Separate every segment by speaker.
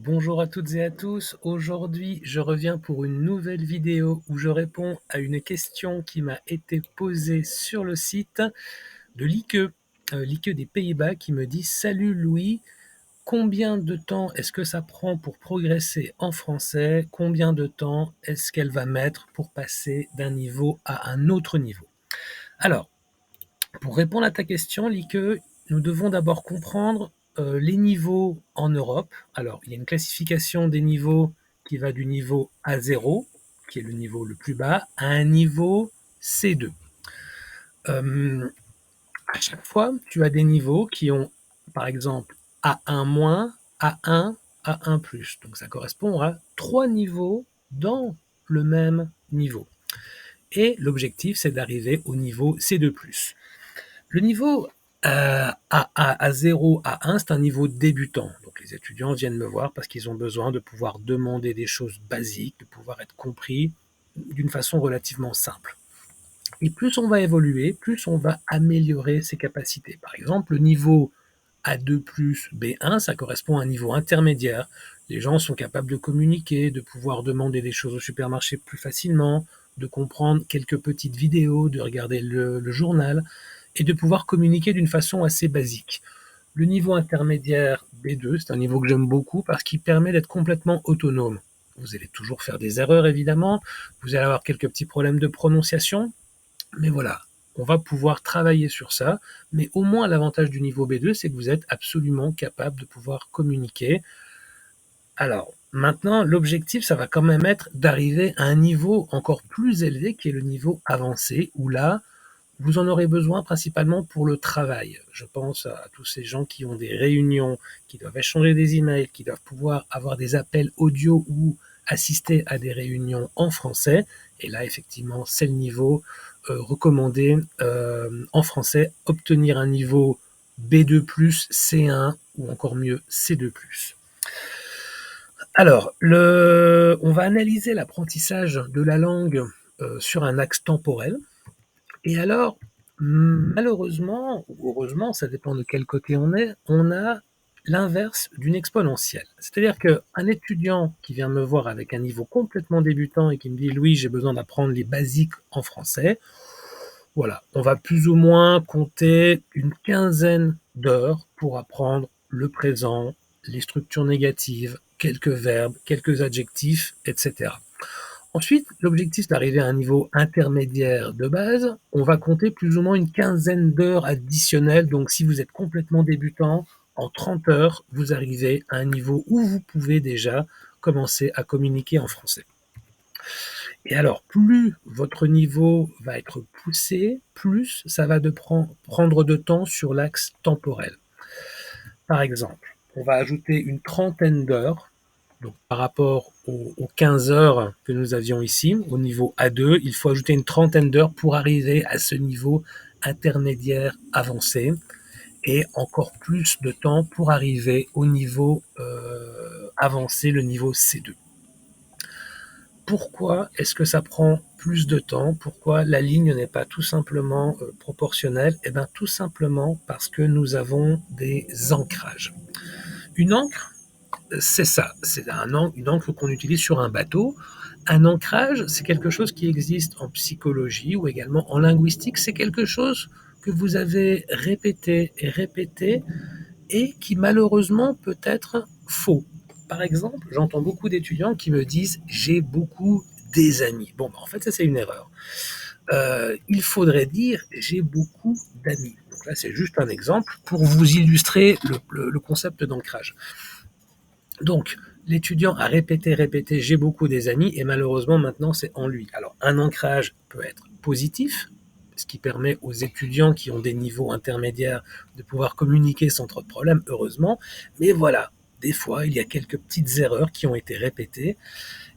Speaker 1: Bonjour à toutes et à tous. Aujourd'hui, je reviens pour une nouvelle vidéo où je réponds à une question qui m'a été posée sur le site de Lieke, Lieke des Pays-Bas, qui me dit: «Salut Louis, combien de temps est-ce que ça prend pour progresser en français? Combien de temps est-ce qu'elle va mettre pour passer d'un niveau à un autre niveau?» Alors, pour répondre à ta question, Lieke, nous devons d'abord comprendre les niveaux en Europe. Alors, il y a une classification des niveaux qui va du niveau A0, qui est le niveau le plus bas, à un niveau C2. À chaque fois, tu as des niveaux qui ont, par exemple, A1-, A1, A1+. Donc, ça correspond à 3 niveaux dans le même niveau. Et l'objectif, c'est d'arriver au niveau C2+. Le niveau A0, A1, c'est un niveau débutant. Donc les étudiants viennent me voir parce qu'ils ont besoin de pouvoir demander des choses basiques, de pouvoir être compris d'une façon relativement simple. Et plus on va évoluer, plus on va améliorer ses capacités. Par exemple, le niveau A2+, B1, ça correspond à un niveau intermédiaire. Les gens sont capables de communiquer, de pouvoir demander des choses au supermarché plus facilement, de comprendre quelques petites vidéos, de regarder le journal et de pouvoir communiquer d'une façon assez basique. Le niveau intermédiaire B2, c'est un niveau que j'aime beaucoup parce qu'il permet d'être complètement autonome. Vous allez toujours faire des erreurs, évidemment, vous allez avoir quelques petits problèmes de prononciation, mais voilà, on va pouvoir travailler sur ça. Mais au moins, l'avantage du niveau B2, c'est que vous êtes absolument capable de pouvoir communiquer. Alors, maintenant, l'objectif, ça va quand même être d'arriver à un niveau encore plus élevé, qui est le niveau avancé, où là, vous en aurez besoin principalement pour le travail. Je pense à tous ces gens qui ont des réunions, qui doivent échanger des emails, qui doivent pouvoir avoir des appels audio ou assister à des réunions en français. Et là, effectivement, c'est le niveau recommandé en français, obtenir un niveau B2+, C1 ou encore mieux C2+. Alors, on va analyser l'apprentissage de la langue sur un axe temporel. Et alors, malheureusement ou heureusement, ça dépend de quel côté on a l'inverse d'une exponentielle. C'est-à-dire qu'un étudiant qui vient me voir avec un niveau complètement débutant et qui me dit: «Louis, j'ai besoin d'apprendre les basiques en français», voilà, on va plus ou moins compter une quinzaine d'heures pour apprendre le présent, les structures négatives, quelques verbes, quelques adjectifs, etc. Ensuite, l'objectif d'arriver à un niveau intermédiaire de base, on va compter plus ou moins une quinzaine d'heures additionnelles. Donc, si vous êtes complètement débutant, en 30 heures, vous arrivez à un niveau où vous pouvez déjà commencer à communiquer en français. Et alors, plus votre niveau va être poussé, plus ça va prendre de temps sur l'axe temporel. Par exemple, on va ajouter une trentaine d'heures. Donc, par rapport aux 15 heures que nous avions ici, au niveau A2, il faut ajouter une trentaine d'heures pour arriver à ce niveau intermédiaire avancé et encore plus de temps pour arriver au niveau avancé, le niveau C2. Pourquoi est-ce que ça prend plus de temps? Pourquoi la ligne n'est pas tout simplement proportionnelle? Eh bien, tout simplement parce que nous avons des ancrages. Une ancre, c'est ça, c'est une encre qu'on utilise sur un bateau. Un ancrage, c'est quelque chose qui existe en psychologie ou également en linguistique. C'est quelque chose que vous avez répété et répété et qui malheureusement peut être faux. Par exemple, j'entends beaucoup d'étudiants qui me disent: «J'ai beaucoup des amis». Bon, en fait, ça c'est une erreur. Il faudrait dire: «J'ai beaucoup d'amis». Donc là, c'est juste un exemple pour vous illustrer le concept d'ancrage. Donc, l'étudiant a répété, répété: «J'ai beaucoup des amis» et malheureusement maintenant c'est en lui. Alors, un ancrage peut être positif, ce qui permet aux étudiants qui ont des niveaux intermédiaires de pouvoir communiquer sans trop de problème, heureusement. Mais voilà, des fois, il y a quelques petites erreurs qui ont été répétées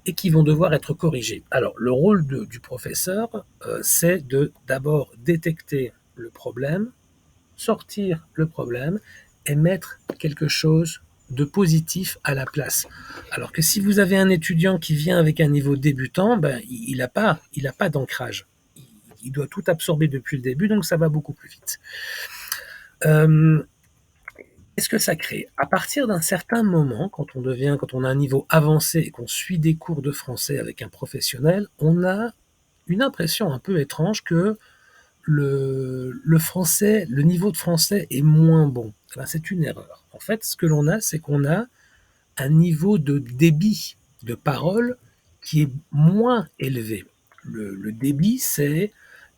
Speaker 1: et qui vont devoir être corrigées. Alors, le rôle du professeur, c'est de d'abord détecter le problème, sortir le problème et mettre quelque chose de positif à la place. Alors que si vous avez un étudiant qui vient avec un niveau débutant, ben, il n'a pas d'ancrage. Il doit tout absorber depuis le début, donc ça va beaucoup plus vite. Euh, Qu'est-ce que ça crée? À partir d'un certain moment, quand on a un niveau avancé et qu'on suit des cours de français avec un professionnel, on a une impression un peu étrange que le français, le niveau de français est moins bon. Eh ben, c'est une erreur. En fait, ce que l'on a, c'est qu'on a un niveau de débit de parole qui est moins élevé. Le débit, c'est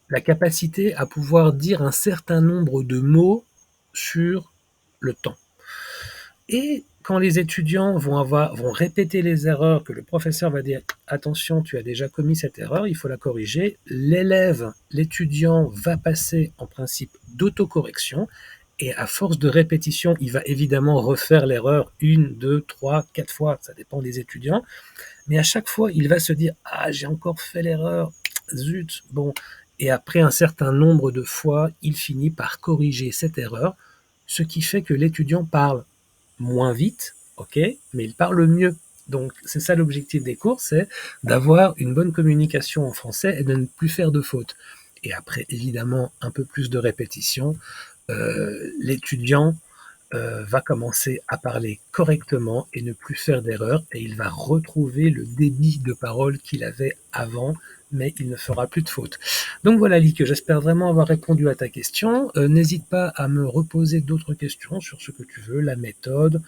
Speaker 1: la capacité à pouvoir dire un certain nombre de mots sur le temps. Et quand les étudiants vont répéter les erreurs, que le professeur va dire attention, tu as déjà commis cette erreur, il faut la corriger, l'élève, l'étudiant va passer en principe d'autocorrection et à force de répétition, il va évidemment refaire l'erreur une, deux, trois, quatre fois, ça dépend des étudiants, mais à chaque fois, il va se dire ah, j'ai encore fait l'erreur, zut, bon. Et après un certain nombre de fois, il finit par corriger cette erreur, ce qui fait que l'étudiant parle moins vite, ok, mais il parle mieux. Donc c'est ça l'objectif des cours, c'est d'avoir une bonne communication en français et de ne plus faire de fautes. Et après, évidemment, un peu plus de répétition, l'étudiant va commencer à parler correctement et ne plus faire d'erreurs et il va retrouver le débit de parole qu'il avait avant, mais il ne fera plus de fautes. Donc voilà, Lick, j'espère vraiment avoir répondu à ta question. N'hésite pas à me reposer d'autres questions sur ce que tu veux, la méthode,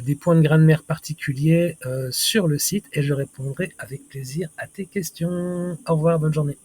Speaker 1: des points de grammaire particuliers sur le site et je répondrai avec plaisir à tes questions. Au revoir, bonne journée.